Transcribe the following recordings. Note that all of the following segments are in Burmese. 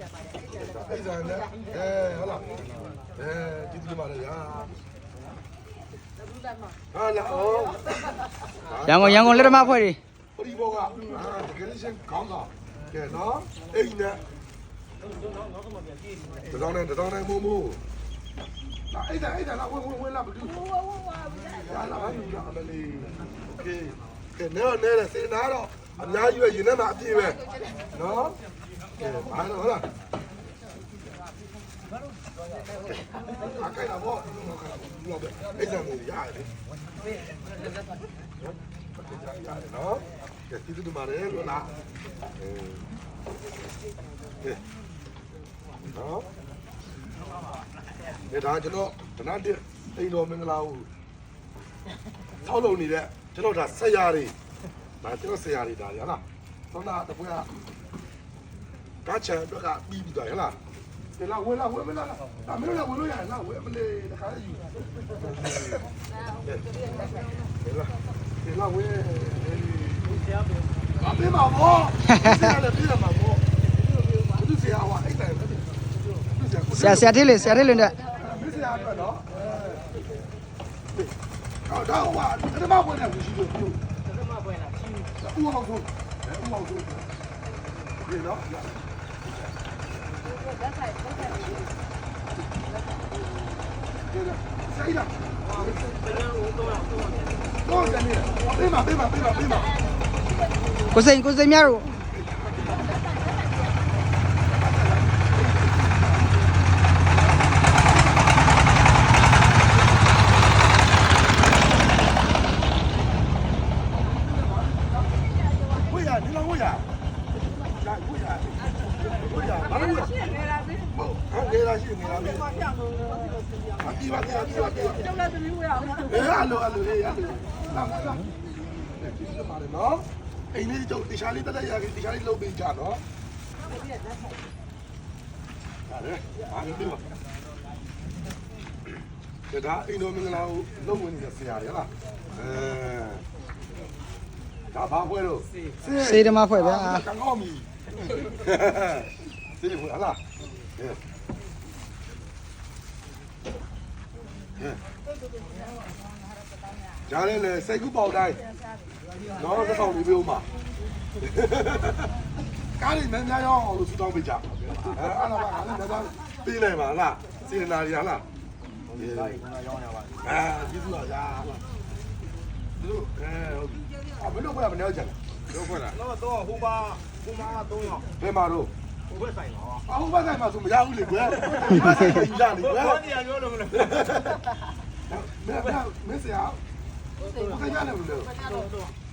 အဲ့ဒါနဲ့ဟုတ်လားဒီဒီမှာလေဟာဟာလာအော်ရန်ကုန်လက်ထမဖွဲ့တွေ ပရိဘောကတကယ်ချင်းကောင်းတာကဲနော်အဲ့နဲ့တတော်နဲ့မို့လာအဲ့ဒါလာဝင်လာဘူးလာလာယူလာအမလေးโอเคကဲနဲစေနာတော့အများကြီးပဲရင်ထဲမှာအပြည့်ပဲနော်ကဲဘာလို့ဟုတ်လားအခိုင်လာဘောဘူးပဲအဲ့ဒါမျိုးရတယ်နော်ကဲဒီတူမာရဲလို့လားနော်ဒါကျွန်တော်တနတ်အိမ်တော်မင်္ဂလာဦးဆောက်လုပ်နေတဲ့ကျွန်တော်ဒါဆက်ရတွေဒါကျွန်တော်ဆက်ရတွေဒါရလားသောတာတပွဲကကားချန်အတွက်ကပြီးပြီးသွားရလားဒီလားဝင်မလားဒါမင်းလည်းဝင်လို့ရလားဝင်မလေးတခါလေးယူဒီလားဝင်အမေမှာဘောဆရာလည်းပြေးလာမှာဘောသူဆရာဟောအဲ့တိုင်ဆရာထေးလေနဲ့ မစ္စရာအတွက်နော်တော့ဟာတမပွဲနဲ့ဝရှိလို့တမပွဲလားဦးအောင်ဆုံးဒီနော်ဆိုင်လာတော့တယ်နေပေးပါကိုစိန်များတို့နေတာရှိနေတာပြီ။ဒီပါကျောင်းလာသမီးဝရအောင်။အဲ့လိုလာဒီလိုပါတယ်နော်။အိမ်လေးကျုပ်တခြားလေးတက်ရတခြားလေးလုပ်ပေးကြနော်။ဟာလေအားလုံးပြော။ဒါအိမ်တော်မင်္ဂလာကိုလုပ်ဝင်နေတဲ့ဆရာရလား။ဒါဘာပွဲလို့စေဓမဖွဲ့ဗျာကံကောင်းပြီ။စေပွဲဟလား။ကြားလဲလေစိတ်ကူးပေါက်တိုင်းနော်တစ်ဆောင်လေးပြောမှာကားလေးမင်းများရောအောင်လို့စူတောင်းပေးကြအဲ့ဒါပါငါလည်းတော့ပေးလိုက်ပါလားစေနာရီဟာလားဒီကားကြီးကရောင်းရပါကျေးဇူးပါဗျာဒီလိုဘယ်လိုခွဲမနေကြလဲဘယ်လိုခွဲလားတော့ဟိုမှာ3ယောက်ဘယ်မှာတော့ဟိုဘက်ဆိုင်ပါဟိုဘက်ဆိုင်မှာဆိုမရဘူးလေကွယ်ဒီဘက်ဆိုင်ကယူကြလေကွယ်ဘာနေရပြောလို့မလဲမင်းဆရာဘယ်ကနေလို့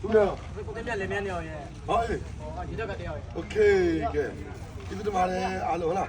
သူလည်းကိုကပြလည်းမြန်နေအောင်ရဲ့ဟောအေးဒီတော့ကတယောက်ရဲ့โอเคကဲဒီတမားလည်းအားလုံးဟုတ်လား